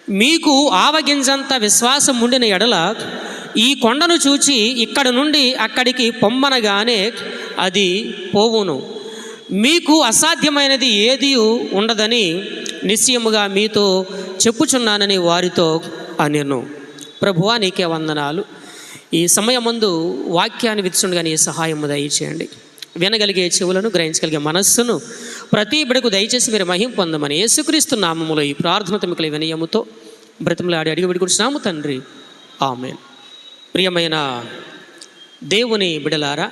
మీకు ఆవగింజంత విశ్వాసం ఉండిన ఎడల ఈ కొండను చూచి ఇక్కడ నుండి అక్కడికి పొమ్మనగానే అది పోవును. మీకు అసాధ్యమైనది ఏదీ ఉండదని నిశ్చయముగా మీతో చెప్పుచున్నానని వారితో అనెను. ప్రభువా నీకే వందనాలు. ఈ సమయమందు వాక్యాన్ని విచ్చుండగా నీ సహాయము దయచేయండి. వినగలిగే చెవులను, గ్రహించగలిగే మనస్సును ప్రతి బిడకు దయచేసి మీరు మహిమ పొందమని యేసుక్రీస్తు నామములో ఈ ప్రార్థన తమికల వినయముతో బ్రతిమలాడి అడిగి విడుకుంటున్నాము తండ్రి, ఆమేన్. ప్రియమైన దేవుని బిడలారా,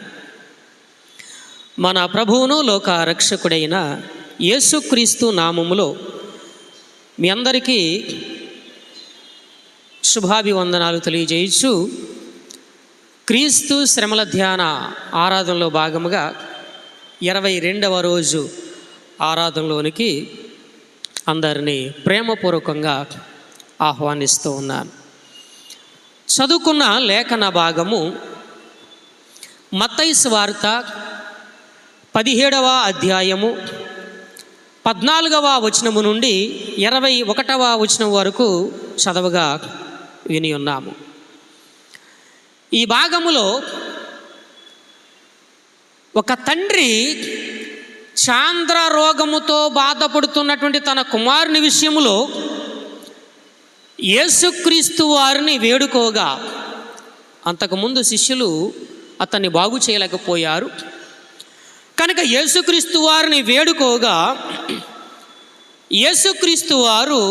మన ప్రభువును లోక రక్షకుడైన యేసుక్రీస్తు నామములో మీ అందరికీ శుభాభివందనాలు తెలియజేయచ్చు. క్రీస్తు శ్రమల ధ్యాన ఆరాధనలో భాగముగా 22వ రోజు ఆరాధనలోనికి అందరినీ ప్రేమపూర్వకంగా ఆహ్వానిస్తూ ఉన్నాను. చదువుకున్న లేఖన భాగము మత్తయి సువార్త 17వ అధ్యాయము 14వ వచనము నుండి 21వ వచనం వరకు చదవగా విని ఉన్నాము. ఈ భాగములో ఒక తండ్రి చాంద్ర రోగముతో బాధపడుతున్నటువంటి తన కుమారుని విషయములో యేసుక్రీస్తు వారిని వేడుకోగా, అంతకుముందు శిష్యులు అతన్ని బాగు చేయలేకపోయారు కనుక యేసుక్రీస్తు వారిని వేడుకోగా యేసుక్రీస్తు వారు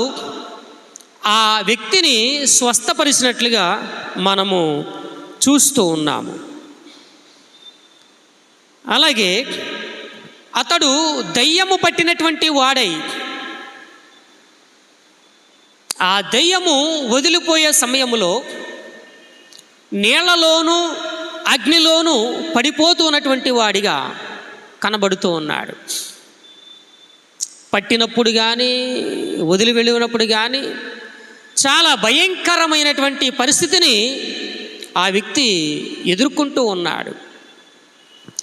ఆ వ్యక్తిని స్వస్థపరిచినట్లుగా మనము చూస్తూ ఉన్నాము. అలాగే అతడు దయ్యము పట్టినటువంటి వాడై ఆ దయ్యము వదిలిపోయే సమయంలో నీళ్లలోనూ అగ్నిలోనూ పడిపోతూ ఉన్నటువంటి వాడిగా కనబడుతూ ఉన్నాడు. పట్టినప్పుడు కానీ వదిలి వెళ్ళినప్పుడు కానీ చాలా భయంకరమైనటువంటి పరిస్థితిని ఆ వ్యక్తి ఎదుర్కొంటూ ఉన్నాడు.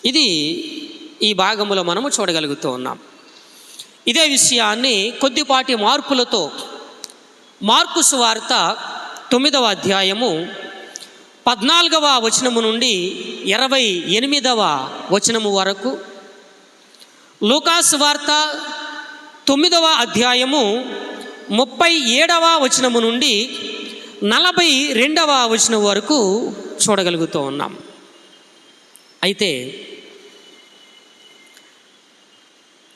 ఇది ఈ భాగంలో మనము చూడగలుగుతూ ఉన్నాం. ఇదే విషయాన్ని కొద్దిపాటి మార్పులతో మార్కు సువార్త 9వ అధ్యాయము 14వ వచనము నుండి 28వ వచనము వరకు, లూకాసు వార్త 9వ అధ్యాయము 37వ వచనము నుండి 42వ వచనం వరకు చూడగలుగుతూ ఉన్నాం. అయితే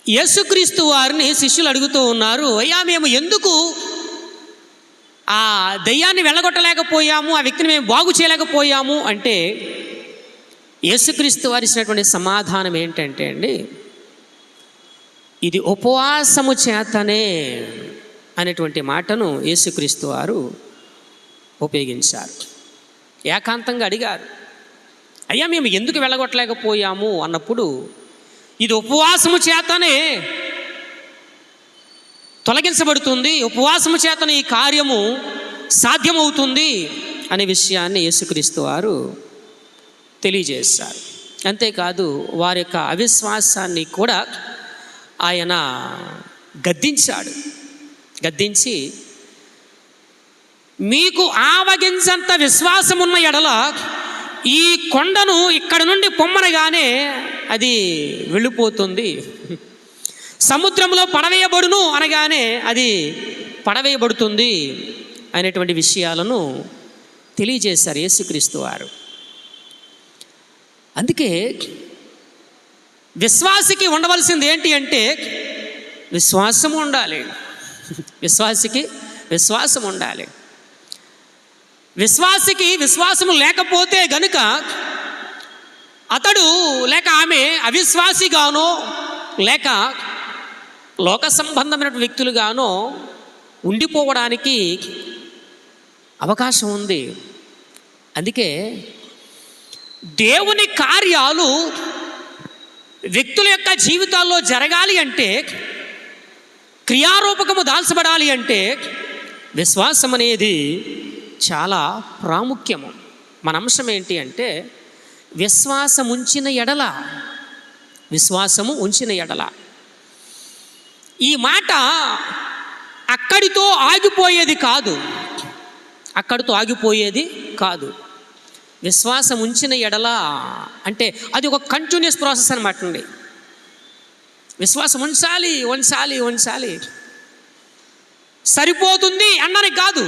యేసుక్రీస్తు వారిని శిష్యులు అడుగుతూ ఉన్నారు, అయ్యా మేము ఎందుకు ఆ దయ్యాన్ని వెళ్ళగొట్టలేకపోయాము, ఆ వ్యక్తిని మేము బాగు చేయలేకపోయాము అంటే యేసుక్రీస్తు వారు ఇచ్చినటువంటి సమాధానం ఏంటంటే అండి, ఇది ఉపవాసము చేతనే అనేటువంటి మాటను యేసుక్రీస్తు వారు ఉపయోగించారు. ఏకాంతంగా అడిగారు, అయ్యా మేము ఎందుకు వెళ్ళగొట్టలేకపోయాము అన్నప్పుడు ఇది ఉపవాసము చేతనే తొలగించబడుతుంది, ఉపవాసము చేతనే ఈ కార్యము సాధ్యమవుతుంది అనే విషయాన్ని యేసుక్రీస్తు వారు తెలియజేశారు. అంతేకాదు వారి యొక్క అవిశ్వాసాన్ని కూడా ఆయన గద్దించాడు. గద్దించి, మీకు ఆవగింజంత విశ్వాసం ఉన్న ఎడల ఈ కొండను ఇక్కడ నుండి పొమ్మనగానే అది వెళ్ళిపోతుంది, సముద్రంలో పడవేయబడును అనగానే అది పడవేయబడుతుంది అనేటువంటి విషయాలను తెలియజేశారు యేసుక్రీస్తు వారు. అందుకే విశ్వాసికి ఉండవలసింది ఏంటి అంటే విశ్వాసం ఉండాలి. విశ్వాసికి విశ్వాసం ఉండాలి. విశ్వాసికి విశ్వాసము లేకపోతే గనుక అతడు లేక ఆమె అవిశ్వాసిగానో లేక లోక సంబంధమైన వ్యక్తులుగానో ఉండిపోవడానికి అవకాశం ఉంది. అందుకే దేవుని కార్యాలు వ్యక్తుల యొక్క జీవితాల్లో జరగాలి అంటే, క్రియారూపకము దాల్చబడాలి అంటే విశ్వాసం అనేది చాలా ప్రాముఖ్యము. మన అంశం ఏంటి అంటే విశ్వాసం ఉంచిన ఎడల, విశ్వాసము ఉంచిన ఎడల. ఈ మాట అక్కడితో ఆగిపోయేది కాదు, అక్కడితో ఆగిపోయేది కాదు. విశ్వాసం ఉంచిన ఎడల అంటే అది ఒక కంటిన్యూస్ ప్రాసెస్ అనమాట అండి. విశ్వాసం ఉంచాలి ఉంచాలి ఉంచాలి, సరిపోతుంది అన్నది కాదు.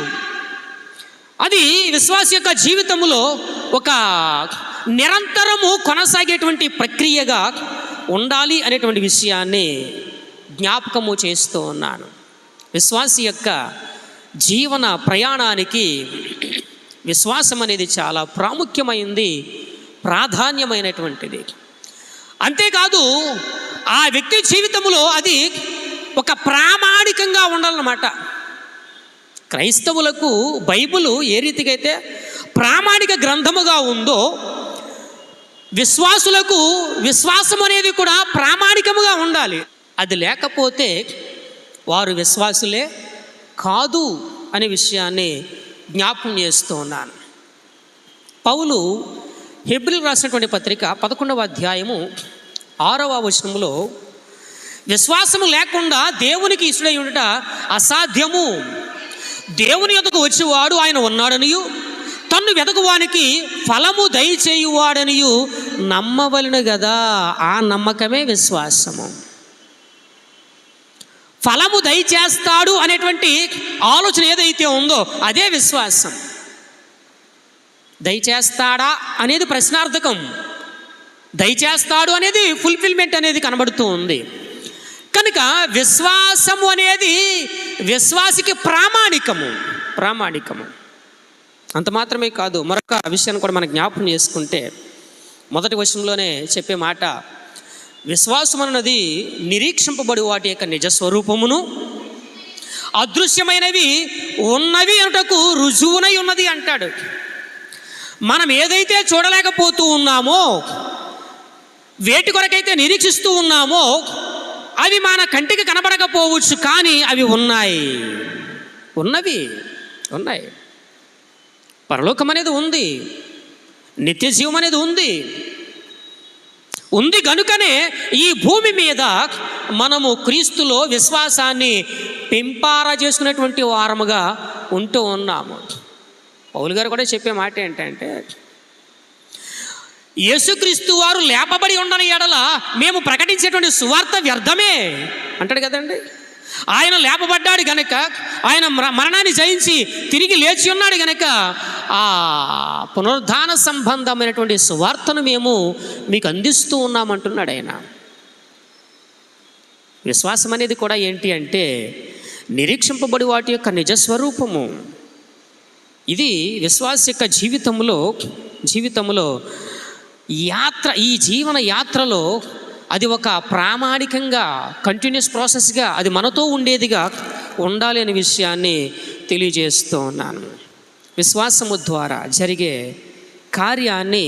అది విశ్వాస యొక్క జీవితంలో ఒక నిరంతరము కొనసాగేటువంటి ప్రక్రియగా ఉండాలి అనేటువంటి విషయాన్ని జ్ఞాపకము చేస్తూ ఉన్నాను. విశ్వాస యొక్క జీవన ప్రయాణానికి విశ్వాసం అనేది చాలా ప్రాముఖ్యమైనది, ప్రాధాన్యమైనటువంటిది. అంతేకాదు ఆ వ్యక్తి జీవితంలో అది ఒక ప్రామాణికంగా ఉండాలన్నమాట. క్రైస్తవులకు బైబిలు ఏ రీతిగా అయితే ప్రామాణిక గ్రంథముగా ఉందో, విశ్వాసులకు విశ్వాసం అనేది కూడా ప్రామాణికముగా ఉండాలి. అది లేకపోతే వారు విశ్వాసులే కాదు అనే విషయాన్ని జ్ఞాపకం చేస్తూ ఉన్నాను. పౌలు హెబ్రీయులకు రాసినటువంటి పత్రిక 11వ అధ్యాయము 6వ వచనములో విశ్వాసము లేకుండా దేవునికి ఇష్టడై ఉండుట అసాధ్యము, దేవుని యొద్దకు వచ్చేవాడు ఆయన ఉన్నాడనియు తన్ను వెదకువానికి ఫలము దయచేయువాడనియు నమ్మవలెను కదా. ఆ నమ్మకమే విశ్వాసము. ఫలము దయచేస్తాడు అనేటువంటి ఆలోచన ఏదైతే ఉందో అదే విశ్వాసం. దయచేస్తాడా అనేది ప్రశ్నార్థకం, దయచేస్తాడు అనేది ఫుల్ఫిల్మెంట్ అనేది కనబడుతూ ఉంది. కనుక విశ్వాసము అనేది విశ్వాసికి ప్రామాణికము. అంత మాత్రమే కాదు, మరొక విషయాన్ని కూడా మనం జ్ఞాపకం చేసుకుంటే మొదటి వచనంలోనే చెప్పే మాట, విశ్వాసం అన్నది నిరీక్షింపబడి వాటి యొక్క నిజస్వరూపమును అదృశ్యమైనవి ఉన్నవి అనుటకు రుజువునై ఉన్నది అంటాడు. మనం ఏదైతే చూడలేకపోతూ ఉన్నామో, వేటి కొరకైతే నిరీక్షిస్తూ ఉన్నామో అవి మన కంటికి కనబడకపోవచ్చు, కానీ అవి ఉన్నాయి. పరలోకం అనేది ఉంది, నిత్య జీవం అనేది ఉంది గనుకనే ఈ భూమి మీద మనము క్రీస్తులో విశ్వాసాన్ని పెంపార చేసుకునేటువంటి వారముగా ఉంటూ ఉన్నాము. పౌలు గారు కూడా చెప్పే మాట ఏంటంటే, యేసుక్రీస్తు వారు లేపబడి ఉండని ఎడల మేము ప్రకటించేటువంటి సువార్త వ్యర్థమే అంటాడు కదండి. ఆయన లేపబడ్డాడు గనక, ఆయన మరణాన్ని జయించి తిరిగి లేచి ఉన్నాడు గనక ఆ పునరుద్ధాన సంబంధమైనటువంటి సువార్తను మేము మీకు అందిస్తూ ఉన్నామంటున్నాడు ఆయన. విశ్వాసం అనేది కూడా ఏంటి అంటే నిరీక్షింపబడి వాటి యొక్క నిజస్వరూపము. ఇది విశ్వాస యొక్క జీవితంలో యాత్ర, ఈ జీవన యాత్రలో అది ఒక ప్రామాణికంగా కంటిన్యూస్ ప్రాసెస్గా అది మనతో ఉండేదిగా ఉండాలి అనే విషయాన్ని తెలియజేస్తూ ఉన్నాను. విశ్వాసము ద్వారా జరిగే కార్యాన్ని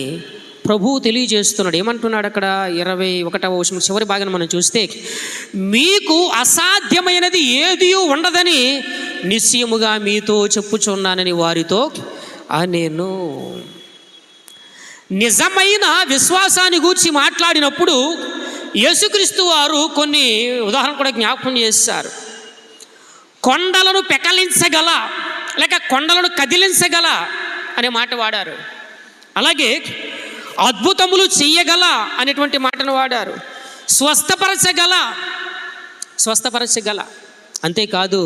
ప్రభువు తెలియజేస్తున్నాడు. ఏమంటున్నాడు అక్కడ 21వ వచనం చివరి భాగాన్ని మనం చూస్తే, మీకు అసాధ్యమైనది ఏదీ ఉండదని నిశ్చయముగా మీతో చెప్పుచున్నానని వారితో నేను. నిజమైన విశ్వాసాన్ని గూర్చి మాట్లాడినప్పుడు యేసుక్రీస్తు వారు కొన్ని ఉదాహరణ కూడా జ్ఞాపకం చేశారు. కొండలను పెకలించగల లేక కొండలను కదిలించగల అనే మాట వాడారు. అలాగే అద్భుతములు చెయ్యగల అనేటువంటి మాటను వాడారు. స్వస్థపరచగల అంతేకాదు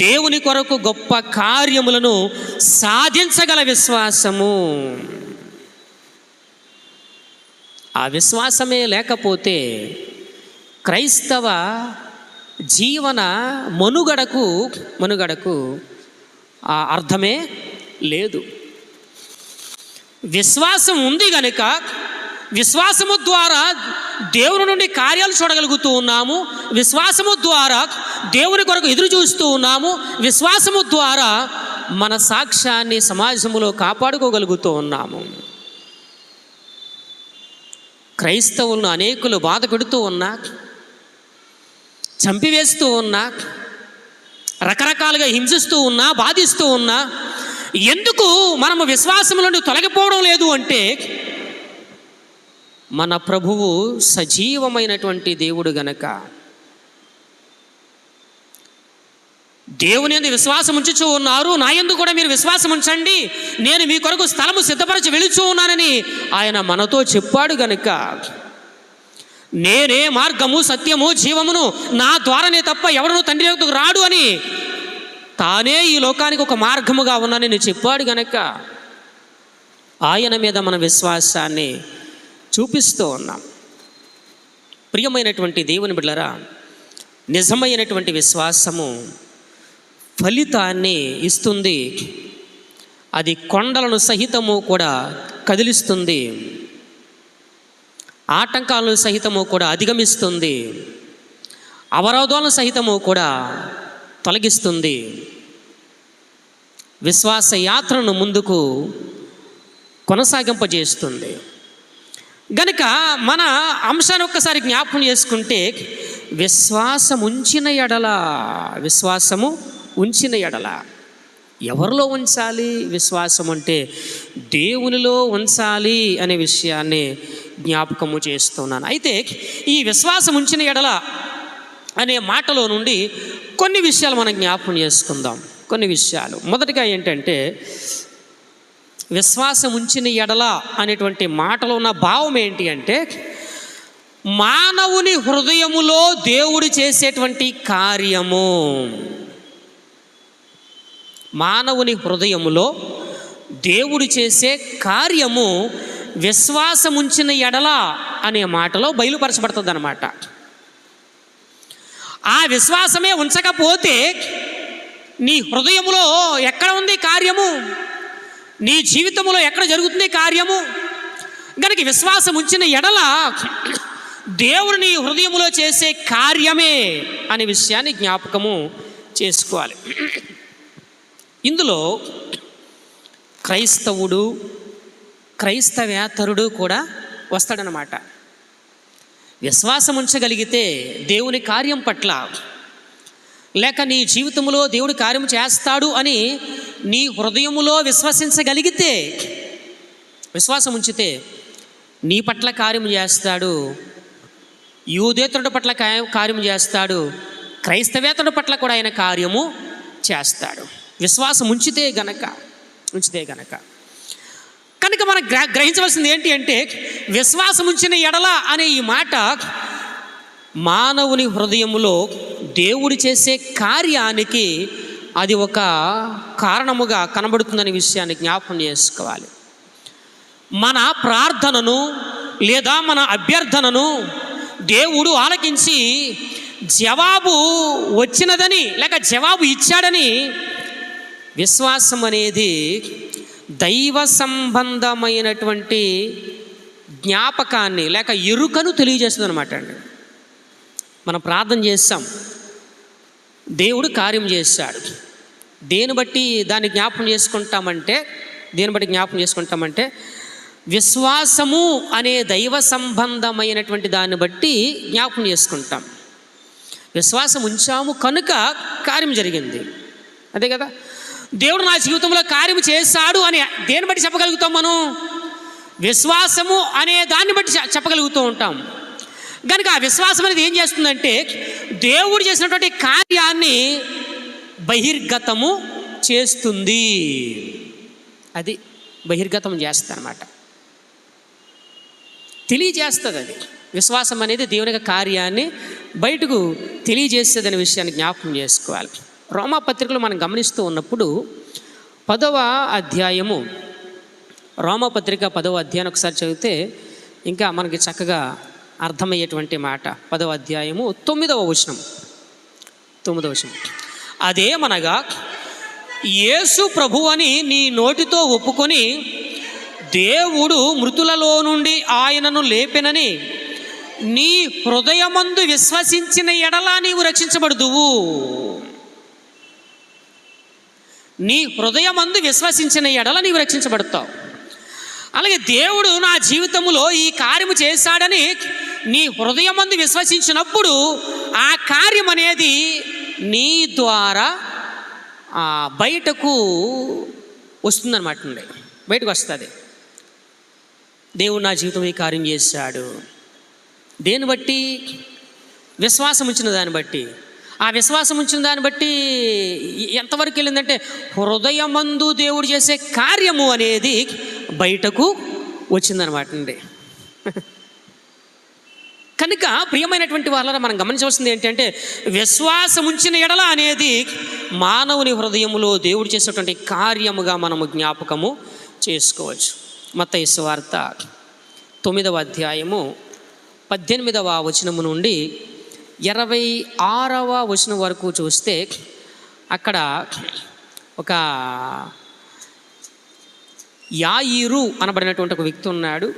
దేవుని కొరకు గొప్ప కార్యములను సాధించగల విశ్వాసము. ఆ విశ్వాసమే లేకపోతే క్రైస్తవ జీవన మనుగడకు ఆ అర్థమే లేదు. విశ్వాసం ఉంది గనుక విశ్వాసము ద్వారా దేవుని నుండి కార్యాలు చూడగలుగుతూ ఉన్నాము. విశ్వాసము ద్వారా దేవుని కొరకు ఎదురు చూస్తూ ఉన్నాము. విశ్వాసము ద్వారా మన సాక్ష్యాన్ని సమాజంలో కాపాడుకోగలుగుతూ ఉన్నాము. క్రైస్తవులను అనేకులు బాధ పెడుతూ ఉన్నా, చంపివేస్తూ ఉన్నా, రకరకాలుగా హింసిస్తూ ఉన్నా, బాధిస్తూ ఉన్నా, ఎందుకు మనము విశ్వాసం నుండి తొలగిపోవడం లేదు అంటే మన ప్రభువు సజీవమైనటువంటి దేవుడు గనక. దేవుని యందు విశ్వాసం ఉంచుచూ ఉన్నారు, నా యందు కూడా మీరు విశ్వాసం ఉంచండి, నేను మీ కొరకు స్థలము సిద్ధపరచి వెళుచూ ఉన్నానని ఆయన మనతో చెప్పాడు గనుక, నేనే మార్గము సత్యము జీవమును, నా ద్వారానే తప్ప ఎవడనూ తండ్రి యొద్దకు రాడు అని తానే ఈ లోకానికి ఒక మార్గముగా ఉన్నానని చెప్పాడు గనక ఆయన మీద మన విశ్వాసాన్ని చూపిస్తూ ఉన్నాం. ప్రియమైనటువంటి దేవుని బిడ్డలారా, నిజమైనటువంటి విశ్వాసము ఫలితాన్ని ఇస్తుంది. అది కొండలను సహితము కూడా కదిలిస్తుంది, ఆటంకాలను సహితము కూడా అధిగమిస్తుంది, అవరోధాలను సహితము కూడా తొలగిస్తుంది, విశ్వాస యాత్రను ముందుకు కొనసాగింపజేస్తుంది. గనుక మన అంశాన్ని ఒక్కసారి జ్ఞాపకం చేసుకుంటే, విశ్వాసము ఉంచిన ఎడల ఎవరిలో ఉంచాలి? విశ్వాసం అంటే దేవునిలో ఉంచాలి అనే విషయాన్ని జ్ఞాపకము చేస్తున్నాను. అయితే ఈ విశ్వాసం ఉంచిన ఎడల అనే మాటలో నుండి కొన్ని విషయాలు మనం జ్ఞాపకం చేసుకుందాం. కొన్ని విషయాలు. మొదటిగా ఏంటంటే, విశ్వాసం ఉంచిన ఎడల అనేటువంటి మాటలో ఉన్న భావం ఏంటి అంటే, మానవుని హృదయములో దేవుడు చేసేటువంటి కార్యము. మానవుని హృదయములో దేవుడు చేసే కార్యము విశ్వాసం ఉంచిన ఎడల అనే మాటలో బయలుపరచబడుతుంది అన్నమాట. ఆ విశ్వాసమే ఉంచకపోతే నీ హృదయములో ఎక్కడ ఉంది కార్యము? నీ జీవితంలో ఎక్కడ జరుగుతుంది కార్యము? కనుక విశ్వాసం ఉంచిన ఎడల దేవుడు నీ హృదయములో చేసే కార్యమే అనే విషయాన్ని జ్ఞాపకము చేసుకోవాలి. ఇందులో క్రైస్తవేతరుడు కూడా వస్తాడనమాట. విశ్వాసం ఉంచగలిగితే దేవుని కార్యం పట్ల, లేక నీ జీవితంలో దేవుడు కార్యం చేస్తాడు అని నీ హృదయములో విశ్వసించగలిగితే, విశ్వాసం ఉంచితే నీ పట్ల కార్యం చేస్తాడు, యూదేతరుడి పట్ల కార్యం చేస్తాడు, క్రైస్తవేతరుడి పట్ల కూడా ఆయన కార్యము చేస్తాడు. విశ్వాసం ఉంచితే గనక కనుక మనం గ్రహించవలసింది ఏంటి అంటే, విశ్వాసం ఉంచిన ఎడల అనే ఈ మాట మానవుని హృదయములో దేవుడు చేసే కార్యానికి అది ఒక కారణముగా కనబడుతుందనే విషయాన్ని జ్ఞాపకం చేసుకోవాలి. మన ప్రార్థనను లేదా మన అభ్యర్థనను దేవుడు ఆలకించి జవాబు వచ్చినదని, లేక జవాబు ఇచ్చాడని విశ్వాసం అనేది దైవ సంబంధమైనటువంటి జ్ఞాపకాన్ని లేక ఎరుకను తెలియజేస్తుంది అనమాట అండి. మనం ప్రార్థన చేస్తాం, దేవుడు కార్యం చేశాడు. దేని బట్టి జ్ఞాపకం చేసుకుంటామంటే విశ్వాసము అనే దైవ సంబంధమైనటువంటి దాన్ని బట్టి జ్ఞాపకం చేసుకుంటాం. విశ్వాసం ఉంచాము కనుక కార్యం జరిగింది, అదే కదా. దేవుడు నా జీవితంలో కార్యం చేశాడు అని దేన్ని బట్టి చెప్పగలుగుతాం? మనం విశ్వాసము అనే దాన్ని బట్టి చెప్పగలుగుతూ ఉంటాం. కనుక ఆ విశ్వాసం అనేది ఏం చేస్తుందంటే, దేవుడు చేసినటువంటి కార్యాన్ని బహిర్గతము చేస్తుంది. అది బహిర్గతం చేస్తుంది అన్నమాట, తెలియజేస్తుంది. అది విశ్వాసం అనేది దేవుని యొక్క కార్యాన్ని బయటకు తెలియజేస్తుంది అనే విషయాన్ని జ్ఞాపకం చేసుకోవాలి. రోమా పత్రికలో మనం గమనిస్తూ ఉన్నప్పుడు 10వ అధ్యాయము, రోమా పత్రిక 10వ అధ్యాయం ఒకసారి చదివితే ఇంకా మనకి చక్కగా అర్థమయ్యేటువంటి మాట. 10వ అధ్యాయము 9వ వచనం. అదేమనగా, యేసు ప్రభువని నీ నోటితో ఒప్పుకొని దేవుడు మృతులలో నుండి ఆయనను లేపెనని నీ హృదయమందు విశ్వసించిన ఎడల నీవు రక్షించబడుదువు. నీ హృదయమందు విశ్వసించిన ఎడల నీవు రక్షించబడతావు. అలాగే దేవుడు నా జీవితంలో ఈ కార్యము చేశాడని నీ హృదయమందు విశ్వసించినప్పుడు ఆ కార్యం అనేది నీ ద్వారా బయటకు వస్తుందన్నమాట. బయటకు వస్తుంది. దేవుడు నా జీవితంలో ఈ కార్యం చేశాడు. దేన్ని బట్టి? విశ్వాసం ఉంచిన దాన్ని బట్టి. ఆ విశ్వాసం ఉంచిన దాన్ని బట్టి ఎంతవరకు వెళ్ళిందంటే హృదయమందు దేవుడు చేసే కార్యము అనేది బయటకు వచ్చిందనమాట అండి. కనుక ప్రియమైనటువంటి వాళ్ళ మనం గమనించవలసింది ఏంటంటే విశ్వాసం ఉంచిన ఎడల అనేది మానవుని హృదయంలో దేవుడు చేసేటువంటి కార్యముగా మనము జ్ఞాపకము చేసుకోవచ్చు. మత్తయి సువార్త 9వ అధ్యాయము 18వ వచనము నుండి 26వ వచనం వరకు చూస్తే అక్కడ ఒక యాయిరు అనబడినటువంటి ఒక వ్యక్తి ఉన్నాడు.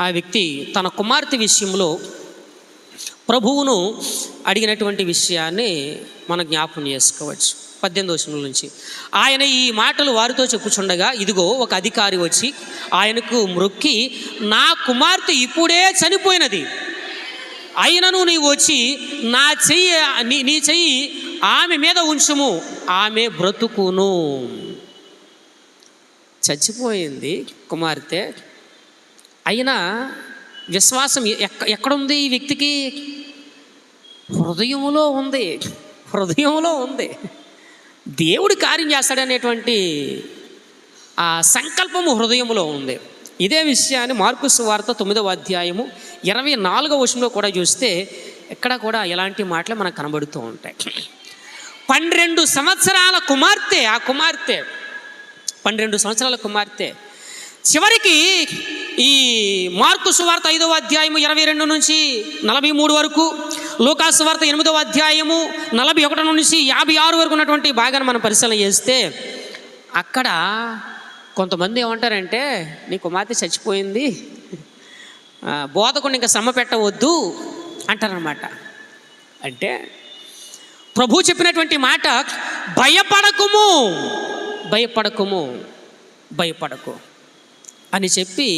ఆ వ్యక్తి తన కుమార్తె విషయంలో ప్రభువును అడిగినటువంటి విషయాన్ని మనం జ్ఞాపకం చేసుకోవచ్చు. 18వ వచనం నుంచి ఆయన ఈ మాటలు వారితో చెప్పుచుండగా ఇదిగో ఒక అధికారి వచ్చి ఆయనకు మ్రొక్కి, నా కుమార్తె ఇప్పుడే చనిపోయినది, అయినను నీవు వచ్చి నీ చెయ్యి ఆమె మీద ఉంచుము, ఆమె బ్రతుకును. చచ్చిపోయింది కుమార్తె, అయినా విశ్వాసం ఎక్కడుంది ఈ వ్యక్తికి? హృదయంలో ఉంది. హృదయంలో ఉంది. దేవుడు కార్యం చేస్తాడనేటువంటి ఆ సంకల్పము హృదయంలో ఉంది. ఇదే విషయాన్ని మార్కు సువార్త 9వ అధ్యాయము 24వ వచనంలో కూడా చూస్తే ఎక్కడ కూడా ఎలాంటి మాటలు మనకు కనబడుతూ ఉంటాయి. 12 సంవత్సరాల కుమార్తె, ఆ కుమార్తె 12 సంవత్సరాల కుమార్తె చివరికి ఈ మార్కు సువార్త 5వ అధ్యాయము 22 నుంచి 43 వరకు, లూకా సువార్త 8వ అధ్యాయము 41 నుంచి 56 వరకు ఉన్నటువంటి భాగాన్ని మనం పరిశీలన చేస్తే అక్కడ కొంతమంది ఏమంటారంటే నీ కుమార్తె చచ్చిపోయింది, బోధకుని ఇంకా శ్రమ పెట్టవద్దు అంటారనమాట. అంటే ప్రభు చెప్పినటువంటి మాట భయపడకుము, భయపడకుము, భయపడకు అని చెప్పి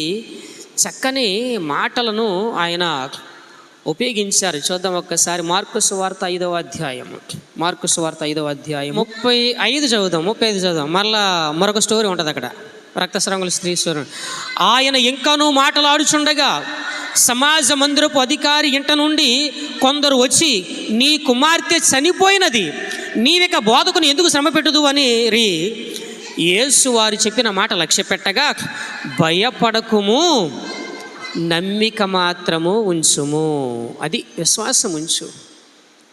చక్కని మాటలను ఆయన ఉపయోగించారు. చూద్దాం ఒక్కసారి మార్కు సువార్త 5వ అధ్యాయము, మార్కు సువార్త 5వ అధ్యాయం 35 చదువుదాం, 35 చదువుదాం. మళ్ళా మరొక స్టోరీ ఉంటుంది అక్కడ, రక్తస్రావుల స్త్రీ స్టోరీ. ఆయన ఇంకాను మాటలాడుచుండగా సమాజ మందిరపు అధికారి ఇంట నుండి కొందరు వచ్చి, నీ కుమార్తె చనిపోయినది, నీవిక బోధకుని ఎందుకు శ్రమ పెట్టుదు అని యేసు వారు చెప్పిన మాట లక్ష్య పెట్టగా, భయపడకుము, నమ్మిక మాత్రము ఉంచుము. అది విశ్వాసం ఉంచు,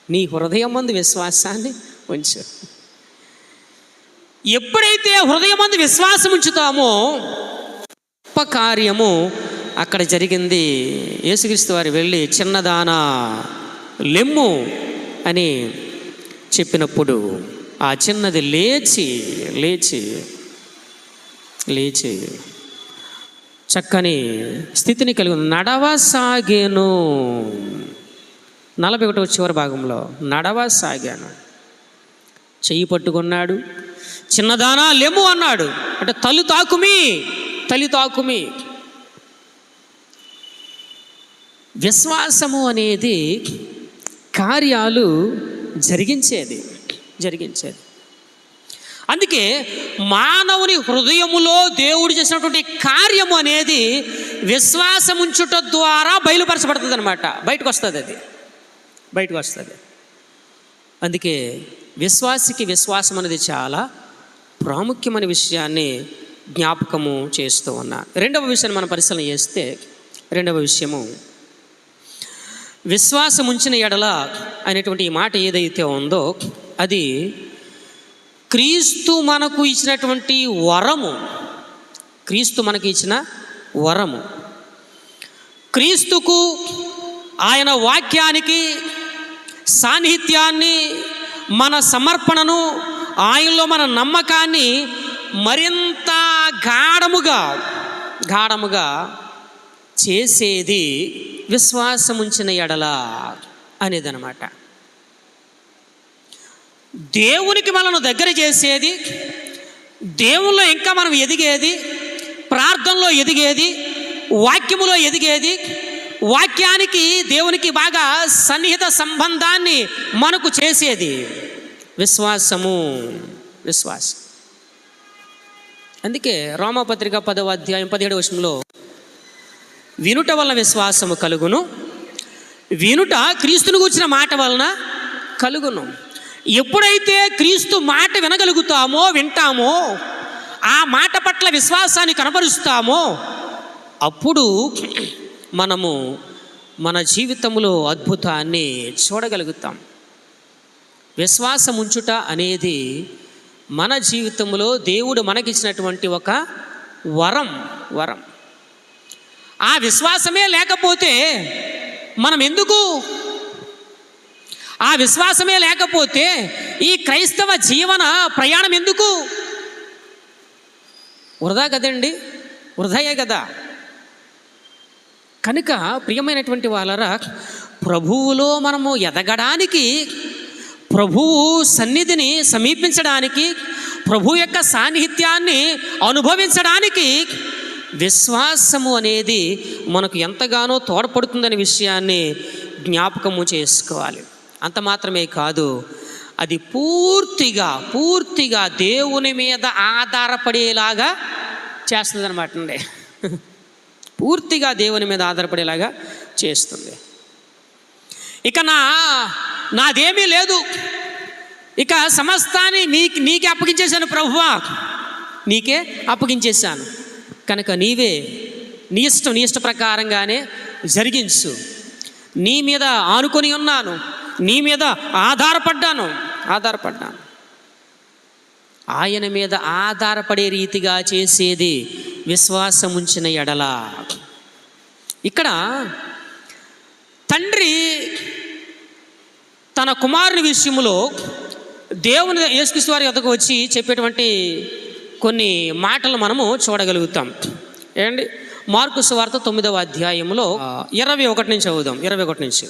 నీ హృదయం మందు విశ్వాసాన్ని ఉంచు. ఎప్పుడైతే హృదయం మందు విశ్వాసం ఉంచుతామో గొప్ప కార్యము అక్కడ జరిగింది. యేసుక్రీస్తు వారు వెళ్ళి చిన్నదానా లెమ్ము అని చెప్పినప్పుడు ఆ చిన్నది లేచి లేచి లేచి చక్కని స్థితిని కలిగి నడవసాగాను. 41వ చివరి భాగంలో నడవసాగాను, చెయ్యి పట్టుకున్నాడు, చిన్నదానా లెమ్ము అన్నాడు. అంటే తల్లి తాకుమి, తల్లి తాకుమి. విశ్వాసము అనేది కార్యాలు జరిగించేది. అందుకే మానవుని హృదయములో దేవుడు చేసినటువంటి కార్యము అనేది విశ్వాసముంచుట ద్వారా బయలుపరచబడుతుంది అనమాట. బయటకు వస్తుంది. అందుకే విశ్వాసికి విశ్వాసం అనేది చాలా ప్రాముఖ్యమైన విషయాన్ని జ్ఞాపకము చేస్తూ ఉన్నా. రెండవ విషయాన్ని మనం పరిశీలన చేస్తే, రెండవ విషయము విశ్వాసం ఉంచిన ఎడల అనేటువంటి ఈ మాట ఏదైతే ఉందో అది క్రీస్తు మనకు ఇచ్చినటువంటి వరము. క్రీస్తు మనకి ఇచ్చిన వరము. క్రీస్తుకు, ఆయన వాక్యానికి సాన్నిహిత్యాన్ని, మన సమర్పణను, ఆయనలో మన నమ్మకాన్ని మరింత గాఢముగా చేసేది విశ్వాసముంచిన ఎడల అనేదన్నమాట. దేవునికి మనను దగ్గర చేసేది, దేవుల్లో ఇంకా మనం ఎదిగేది, ప్రార్థనలో ఎదిగేది, వాక్యములో ఎదిగేది, వాక్యానికి దేవునికి బాగా సన్నిహిత సంబంధాన్ని మనకు చేసేది విశ్వాసం. అందుకే రోమాపత్రిక 10వ అధ్యాయం 17వ వచనంలో వినుట వలన విశ్వాసము కలుగును, వినుట క్రీస్తును గూర్చిన మాట వలన కలుగును. ఎప్పుడైతే క్రీస్తు మాట వింటామో, ఆ మాట పట్ల విశ్వాసాన్ని కనబరుస్తామో, అప్పుడు మనము మన జీవితంలో అద్భుతాన్ని చూడగలుగుతాం. విశ్వాసం ఉంచుట అనేది మన జీవితంలో దేవుడు మనకిచ్చినటువంటి ఒక వరం. ఆ విశ్వాసమే లేకపోతే మనం ఎందుకు? ఆ విశ్వాసమే లేకపోతే ఈ క్రైస్తవ జీవన ప్రయాణం ఎందుకు? వృధా కదండి, వృధాయే కదా. కనుక ప్రియమైనటువంటి వాళ్ళరా, ప్రభువులో మనము ఎదగడానికి, ప్రభువు సన్నిధిని సమీపించడానికి, ప్రభు యొక్క సాన్నిహిత్యాన్ని అనుభవించడానికి విశ్వాసము అనేది మనకు ఎంతగానో తోడ్పడుతుందనే విషయాన్ని జ్ఞాపకము చేసుకోవాలి. అంత మాత్రమే కాదు, అది పూర్తిగా దేవుని మీద ఆధారపడేలాగా చేస్తుంది అన్నమాట అండి. పూర్తిగా దేవుని మీద ఆధారపడేలాగా చేస్తుంది. ఇక నాదేమీ లేదు, ఇక సమస్తాన్ని నీకే అప్పగించేశాను ప్రభువా, నీకే అప్పగించేశాను కనుక నీవే నీ ఇష్ట ప్రకారంగానే జరిగించు. నీ మీద ఆనుకొని ఉన్నాను, నీ మీద ఆధారపడ్డాను. ఆయన మీద ఆధారపడే రీతిగా చేసేది విశ్వాసం ఉంచిన ఎడల. ఇక్కడ తండ్రి తన కుమారుని విషయంలో దేవుని యేసుక్రీస్తు వారి వద్దకు వచ్చి చెప్పేటువంటి కొన్ని మాటలు మనము చూడగలుగుతాం. ఏంటి? మార్కు సువార్త 9వ అధ్యాయంలో 21 నుంచి చదువుదాం. 21 నుంచి.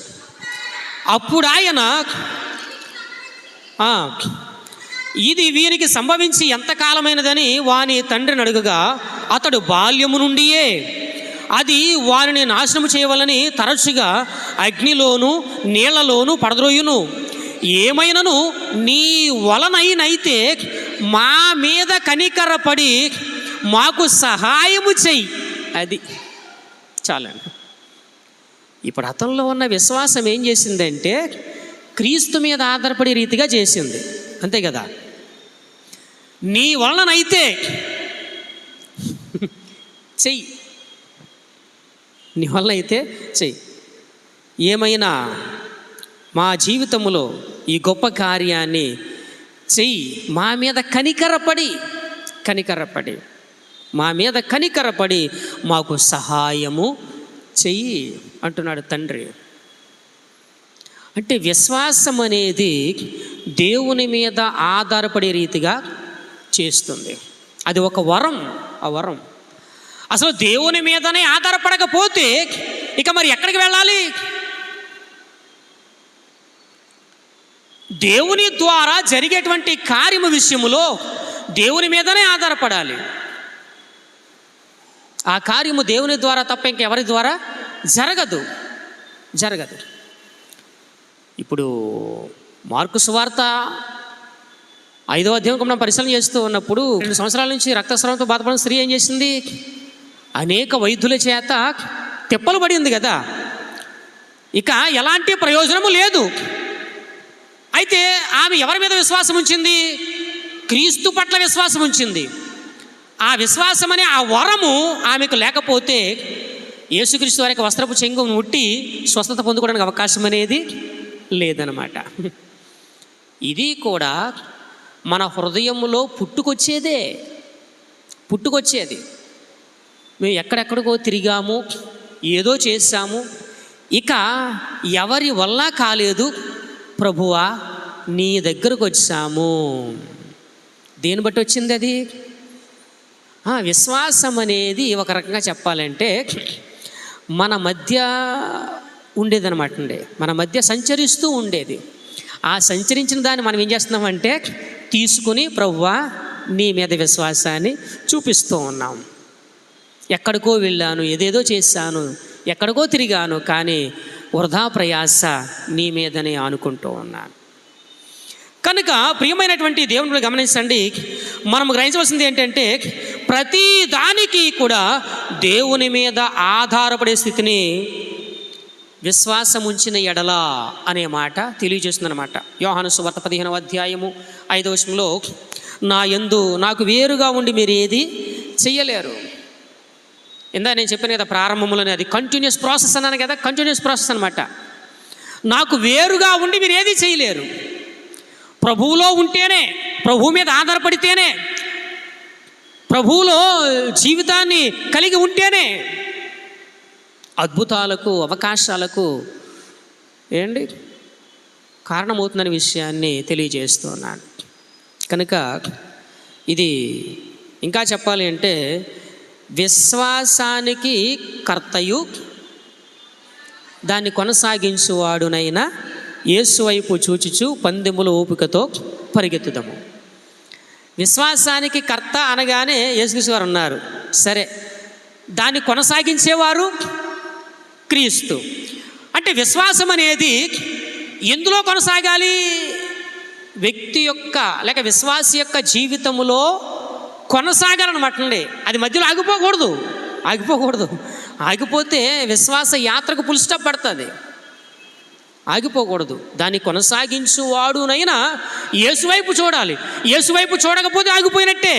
అప్పుడు ఆయన ఇది వీరికి సంభవించి ఎంతకాలమైనదని వాని తండ్రిని అడుగగా, అతడు బాల్యము నుండియే అది వారిని నాశనము చేయవలని తరచుగా అగ్నిలోను నీళ్లలోను పడద్రోయును. ఏమైనను నీ వలనైతే మా మీద కనికరపడి మాకు సహాయము చెయ్యి. అది చాలండి. ఇప్పుడు అతనిలో ఉన్న విశ్వాసం ఏం చేసిందంటే క్రీస్తు మీద ఆధారపడే రీతిగా చేసింది. అంతే కదా. నీ వలనైతే చెయ్యి, నీ వలన అయితే చెయ్యి. ఏమైనా మా జీవితంలో ఈ గొప్ప కార్యాన్ని చెయ్యి, మా మీద కనికరపడి మా మీద కనికరపడి మాకు సహాయము చెయ్యి అంటున్నాడు తండ్రి. అంటే విశ్వాసం అనేది దేవుని మీద ఆధారపడే రీతిగా చేస్తుంది. అది ఒక వరం. ఆ వరం అసలు దేవుని మీదనే ఆధారపడకపోతే ఇక మరి ఎక్కడికి వెళ్ళాలి? దేవుని ద్వారా జరిగేటువంటి కార్యము విషయములో దేవుని మీదనే ఆధారపడాలి. ఆ కార్యము దేవుని ద్వారా తప్ప ఇంకెవరి ద్వారా జరగదు. ఇప్పుడు మార్కు సువార్త 5వ అధ్యాయం మనం పరిశీలన చేస్తూ ఉన్నప్పుడు 2 సంవత్సరాల నుంచి రక్తస్రావంతో బాధపడిన స్త్రీ ఏం చేసింది? అనేక వైద్యుల చేత తిప్పలు పడింది కదా. ఇక ఎలాంటి ప్రయోజనము లేదు. అయితే ఆమె ఎవరి మీద విశ్వాసం ఉంచింది? క్రీస్తు పట్ల విశ్వాసం ఉంచింది. ఆ విశ్వాసం అనే ఆ వరము ఆమెకు లేకపోతే యేసుక్రీస్తు వారికి వస్త్రపు చెంగు ముట్టి స్వస్థత పొందుకోవడానికి అవకాశం అనేది లేదనమాట. ఇది కూడా మన హృదయంలో పుట్టుకొచ్చేది. మేము ఎక్కడెక్కడికో తిరిగాము, ఏదో చేశాము, ఇక ఎవరి వల్ల కాలేదు, ప్రభువా నీ దగ్గరకు వచ్చాము. దేని బట్టి వచ్చింది అది? విశ్వాసం అనేది ఒక రకంగా చెప్పాలంటే మన మధ్య ఉండేదన్నమాట అండి. మన మధ్య సంచరిస్తూ ఉండేది. ఆ సంచరించిన దాన్ని మనం ఏం చేస్తున్నామంటే తీసుకుని ప్రభువా నీ మీద విశ్వాసాన్ని చూపిస్తూ ఉన్నాం. ఎక్కడికో వెళ్ళాను, ఏదేదో చేశాను, ఎక్కడికో తిరిగాను, కానీ వృధా ప్రయాస నీ మీదనే ఆనుకుంటూ ఉన్నాను. కనుక ప్రియమైనటువంటి దేవుని గమనించండి, మనం గ్రహించవలసింది ఏంటంటే ప్రతి దానికి కూడా దేవుని మీద ఆధారపడే స్థితిని విశ్వాసం ఉంచిన ఎడల అనే మాట తెలియజేస్తుందన్నమాట. యోహాను సువార్త 15వ అధ్యాయము 5వ వచనంలో, నా యందు నాకు వేరుగా ఉండి మీరు ఏది చెయ్యలేరు. ఇందా నేను చెప్పాను కదా ప్రారంభంలోనే, అది కంటిన్యూస్ ప్రాసెస్ అన్నాను కదా, కంటిన్యూస్ ప్రాసెస్ అనమాట. నాకు వేరుగా ఉండి మీరు ఏది చేయలేరు. ప్రభువులో ఉంటేనే, ప్రభువు మీద ఆధారపడితేనే, ప్రభువులో జీవితాన్ని కలిగి ఉంటేనే అద్భుతాలకు, అవకాశాలకు ఏంటి కారణమవుతుందనే విషయాన్ని తెలియజేస్తున్నాను. కనుక ఇది ఇంకా చెప్పాలి అంటే, విశ్వాసానికి కర్తయు దాన్ని కొనసాగించువాడునైనా యేసు వైపు చూచుచు పందెముల ఓపికతో పరిగెత్తుదాము. విశ్వాసానికి కర్త అనగానే యేసుక్రీస్తు వారు ఉన్నారు. సరే, దాన్ని కొనసాగించేవారు క్రీస్తు. అంటే విశ్వాసం అనేది ఎందులో కొనసాగాలి? వ్యక్తి యొక్క లేక విశ్వాసి యొక్క జీవితంలో కొనసాగాలన్నమాట అండి. అది మధ్యలో ఆగిపోకూడదు. ఆగిపోతే విశ్వాస యాత్రకు ఫుల్ స్టాప్ పడుతుంది. ఆగిపోకూడదు. దాన్ని కొనసాగించువాడునైనా యేసువైపు చూడాలి. యేసువైపు చూడకపోతే ఆగిపోయినట్టే.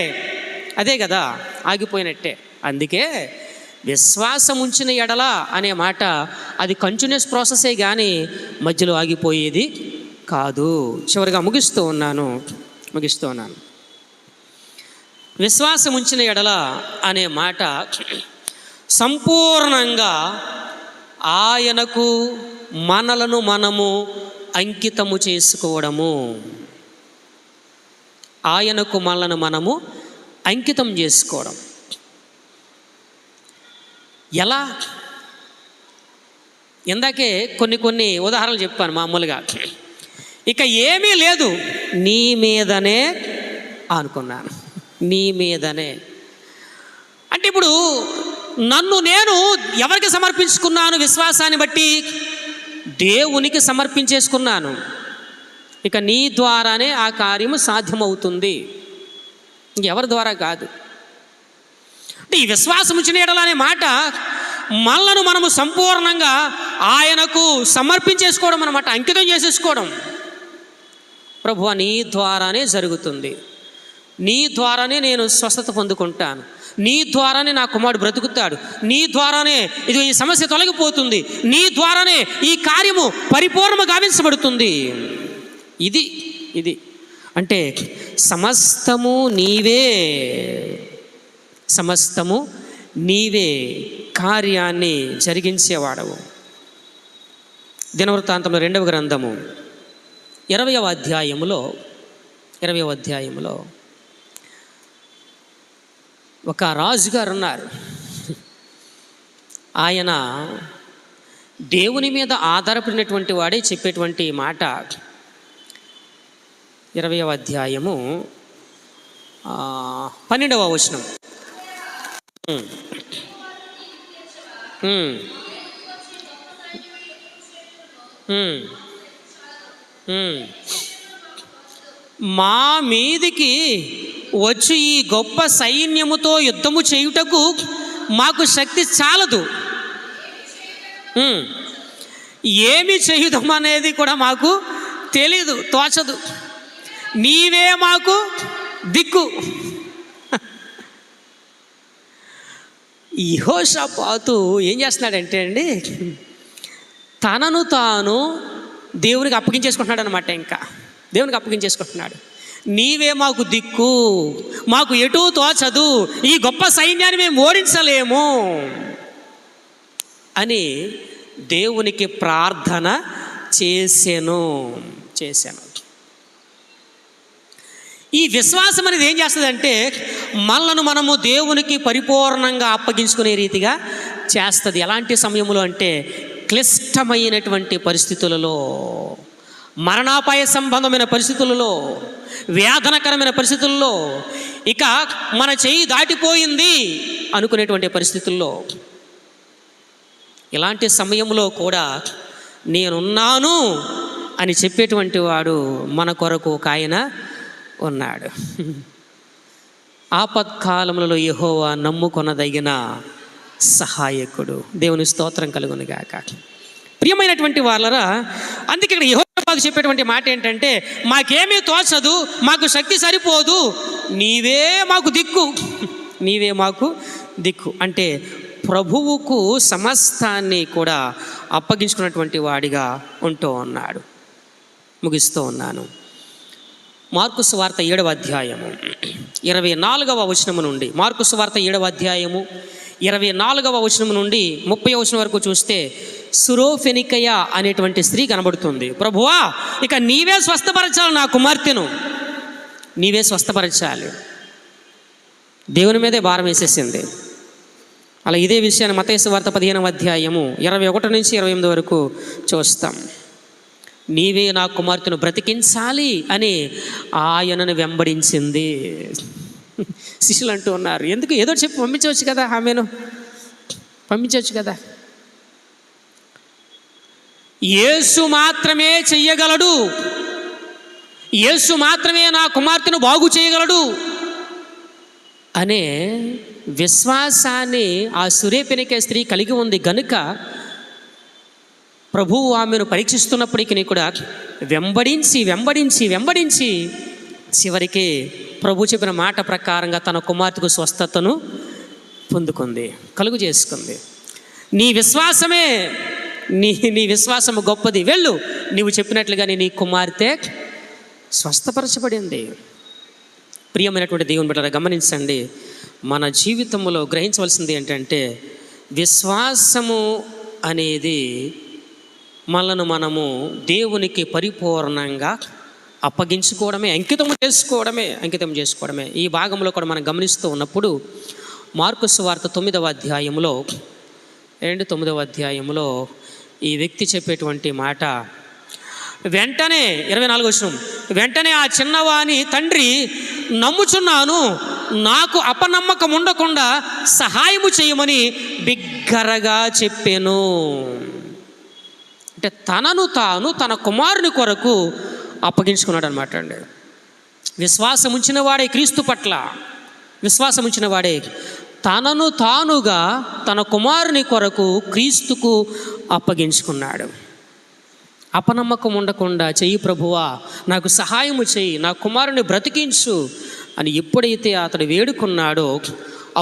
అదే కదా, ఆగిపోయినట్టే. అందుకే విశ్వాసం ఉంచిన ఎడల అనే మాట అది కంటిన్యూస్ ప్రాసెసే కానీ మధ్యలో ఆగిపోయేది కాదు. చివరిగా ముగిస్తూ ఉన్నాను. విశ్వాసం ఉంచిన ఎడల అనే మాట సంపూర్ణంగా ఆయనకు మనలను మనము అంకితము చేసుకోవడము. ఆయనకు మనలను మనము అంకితం చేసుకోవడం. ఎలా? ఇందాకే కొన్ని ఉదాహరణలు చెప్పాను మామూలుగా. ఇక ఏమీ లేదు, నీ మీదనే అనుకున్నాను. నీ మీదనే అంటే ఇప్పుడు నన్ను నేను ఎవరికి సమర్పించుకున్నాను? విశ్వాసాన్ని బట్టి దేవునికి సమర్పించేసుకున్నాను. ఇక నీ ద్వారానే ఆ కార్యము సాధ్యమవుతుంది, ఇంకెవరి ద్వారా కాదు. అంటే ఈ విశ్వాసం ఉంచిన ఎడల అనే మాట మనలను మనము సంపూర్ణంగా ఆయనకు సమర్పించేసుకోవడం అన్నమాట, అంకితం చేసేసుకోవడం. ప్రభువా, నీ ద్వారానే జరుగుతుంది, నీ ద్వారానే నేను స్వస్థత పొందుకుంటాను, నీ ద్వారానే నా కుమారుడు బ్రతుకుతాడు, నీ ద్వారానే ఇది ఈ సమస్య తొలగిపోతుంది, నీ ద్వారానే ఈ కార్యము పరిపూర్ణంగా గావించబడుతుంది. ఇది అంటే సమస్తము నీవే కార్యాన్ని జరిగించేవాడవు. దినవృత్తాంతంలో 2వ గ్రంథము 20వ అధ్యాయములో ఒక రాజుగారు ఉన్నారు. ఆయన దేవుని మీద ఆధారపడినటువంటి వాడే చెప్పేటువంటి మాట. 20వ అధ్యాయము 12వ వచనం. మా మీదికి వచ్చి ఈ గొప్ప సైన్యముతో యుద్ధము చేయుటకు మాకు శక్తి చాలదు, ఏమి చేయుదామనేది కూడా మాకు తెలీదు, తోచదు, నీవే మాకు దిక్కు. యెహోషాపాతు ఏం చేస్తున్నాడంటే అండి, తనను తాను దేవునికి అప్పగించేసుకుంటున్నాడు అనమాట. ఇంకా దేవునికి అప్పగించేసుకుంటున్నాడు. నీవే మాకు దిక్కు, మాకు ఎటూ తోచదు, ఈ గొప్ప సైన్యాన్ని మేము ఓడించలేము అని దేవునికి ప్రార్థన చేశాను. ఈ విశ్వాసం అనేది ఏం చేస్తుందంటే మనలను మనము దేవునికి పరిపూర్ణంగా అప్పగించుకునే రీతిగా చేస్తుంది. ఎలాంటి సమయంలో అంటే క్లిష్టమైనటువంటి పరిస్థితులలో, మరణాపాయ సంబంధమైన పరిస్థితులలో, వేదనకరమైన పరిస్థితుల్లో, ఇక మన చెయ్యి దాటిపోయింది అనుకునేటువంటి పరిస్థితుల్లో, ఇలాంటి సమయంలో కూడా నేనున్నాను అని చెప్పేటువంటి వాడు మన కొరకు ఒక ఆయన ఉన్నాడు. ఆపత్కాలములలో యెహోవా నమ్ముకొనదగిన సహాయకుడు. దేవుని స్తోత్రం కలుగును గాక. ప్రియమైనటువంటి వాళ్ళరా, అందుకే ఇక్కడ యెహోషాపాతు చెప్పేటువంటి మాట ఏంటంటే, మాకేమీ తోచదు, మాకు శక్తి సరిపోదు, నీవే మాకు దిక్కు, నీవే మాకు దిక్కు అంటే ప్రభువుకు సమస్తాన్ని కూడా అప్పగించుకున్నటువంటి వాడిగా ఉంటూ ఉన్నాడు. ముగిస్తూ ఉన్నాను. మార్కు సువార్త 7వ అధ్యాయము 24వ వచనము నుండి, మార్కు సువార్త 7వ అధ్యాయము 24వ వచనము నుండి 30వ వచనం వరకు చూస్తే సురోఫెనికయ అనేటువంటి స్త్రీ కనబడుతుంది. ప్రభువా, ఇక నీవే స్వస్థపరచాలి, నా కుమార్తెను నీవే స్వస్థపరచాలి. దేవుని మీదే భారం వేసేసింది. అలా ఇదే విషయాన్ని మత్తయి సువార్త 15వ అధ్యాయము 21 నుంచి 28 వరకు చూస్తాం. నీవే నా కుమార్తెను బ్రతికించాలి అని ఆయనను వెంబడించింది. శిష్యులు అంటూ ఉన్నారు, ఎందుకు ఏదో చెప్పి పంపించవచ్చు కదా, ఆమెను పంపించవచ్చు కదా. యేసు మాత్రమే చెయ్యగలడు, యేసు మాత్రమే నా కుమార్తెను బాగు చేయగలడు అనే విశ్వాసాన్ని ఆ సురేపెనికే స్త్రీ కలిగి ఉంది గనుక ప్రభువు ఆమెను పరీక్షిస్తున్నప్పటికీ కూడా వెంబడించి వెంబడించి వెంబడించి చివరికి ప్రభు చెప్పిన మాట ప్రకారంగా తన కుమార్తెకు స్వస్థతను పొందుకుంది, కలుగు చేసుకుంది. నీ విశ్వాసమే నీ విశ్వాసము గొప్పది, వెళ్ళు, నీవు చెప్పినట్లుగానే నీ కుమార్తె స్వస్థపరచబడింది. ప్రియమైనటువంటి దేవుని బిడ్డలారా, గమనించండి, మన జీవితంలో గ్రహించవలసింది ఏంటంటే విశ్వాసము అనేది మనను మనము దేవునికి పరిపూర్ణంగా అప్పగించుకోవడమే, అంకితం చేసుకోవడమే. ఈ భాగంలో కూడా మనం గమనిస్తూ ఉన్నప్పుడు మార్కు సువార్త 9వ అధ్యాయంలో ఈ వ్యక్తి చెప్పేటువంటి మాట, వెంటనే 24వ వచనం, వెంటనే ఆ చిన్నవాని తండ్రి, నమ్ముచున్నాను, నాకు అపనమ్మకం ఉండకుండా సహాయము చేయమని బిగ్గరగా చెప్పాను. అంటే తనను తాను తన కుమారుని కొరకు అప్పగించుకున్నాడు అనమాట అండి. విశ్వాసం ఉంచిన వాడే క్రీస్తు పట్ల, విశ్వాసం ఉంచిన వాడే తనను తానుగా తన కుమారుని కొరకు క్రీస్తుకు అప్పగించుకున్నాడు. అపనమ్మకం ఉండకుండా, చెయ్యి ప్రభువా, నాకు సహాయము చెయ్యి, నా కుమారుని బ్రతికించు అని ఎప్పుడైతే అతడు వేడుకున్నాడో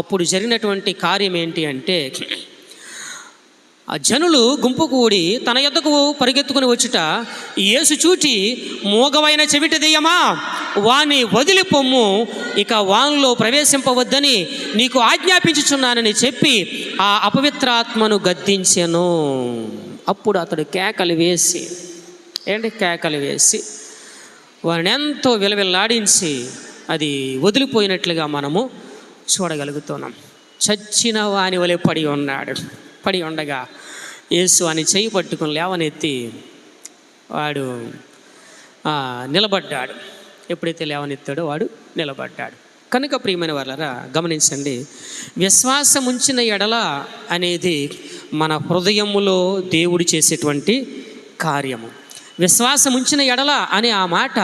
అప్పుడు జరిగినటువంటి కార్యం ఏంటి అంటే, ఆ జనులు గుంపు కూడి తన యొద్దకు పరిగెత్తుకుని వచ్చుట యేసు చూచి, మోగవైన చెవిట దెయ్యమా, వాని వదిలిపొమ్ము, ఇక వానిలో ప్రవేశింపవద్దని నీకు ఆజ్ఞాపించుచున్నానని చెప్పి ఆ అపవిత్రాత్మను గద్దించెను. అప్పుడు అతడు కేకలు వేసి వారిని ఎంతో విలవిల్లాడించి అది వదిలిపోయినట్లుగా మనము చూడగలుగుతున్నాం. చచ్చిన వాని వలె పడి ఉండగా యేసు అని చేయి పట్టుకుని లేవనెత్తి వాడు నిలబడ్డాడు. ఎప్పుడైతే లేవనెత్తాడో వాడు నిలబడ్డాడు. కనుక ప్రియమైన వాళ్ళరా, గమనించండి, విశ్వాసం ఉంచిన ఎడల అనేది మన హృదయములో దేవుడు చేసేటువంటి కార్యము. విశ్వాసం ఉంచిన ఎడల అనే ఆ మాట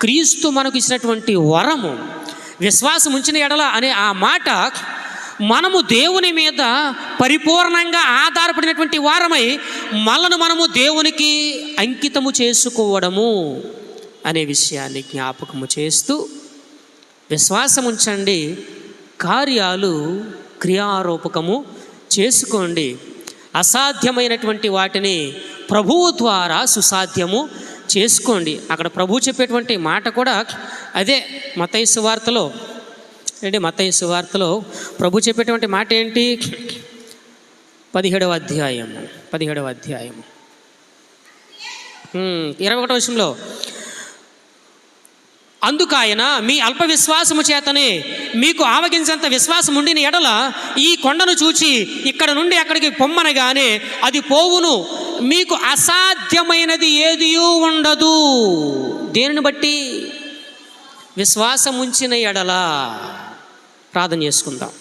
క్రీస్తు మనకు ఇచ్చినటువంటి వరము. విశ్వాసం ఉంచిన ఎడల అనే ఆ మాట మనము దేవుని మీద పరిపూర్ణంగా ఆధారపడినటువంటి వారమై మనము దేవునికి అంకితము చేసుకోవడము అనే విషయాన్ని జ్ఞాపకము చేస్తూ, విశ్వాసం ఉంచండి, కార్యాలు క్రియారూపకము చేసుకోండి. అసాధ్యమైనటువంటి వాటిని ప్రభువు ద్వారా సుసాధ్యము చేసుకోండి. అక్కడ ప్రభు చెప్పేటువంటి మాట కూడా అదే. మత్తయి సువార్తలో ప్రభు చెప్పేటువంటి మాట ఏంటి? 17వ అధ్యాయము 21వ వచనంలో, అందుకాయన మీ అల్ప విశ్వాసము చేతనే మీకు ఆవగించంత విశ్వాసం ఉండిన ఎడల ఈ కొండను చూచి ఇక్కడ నుండి అక్కడికి పొమ్మనగానే అది పోవును, మీకు అసాధ్యమైనది ఏదియూ ఉండదు. దేనిని బట్టి? విశ్వాసం ఉంచిన ఎడల. ప్రార్థన చేసుకుందాం.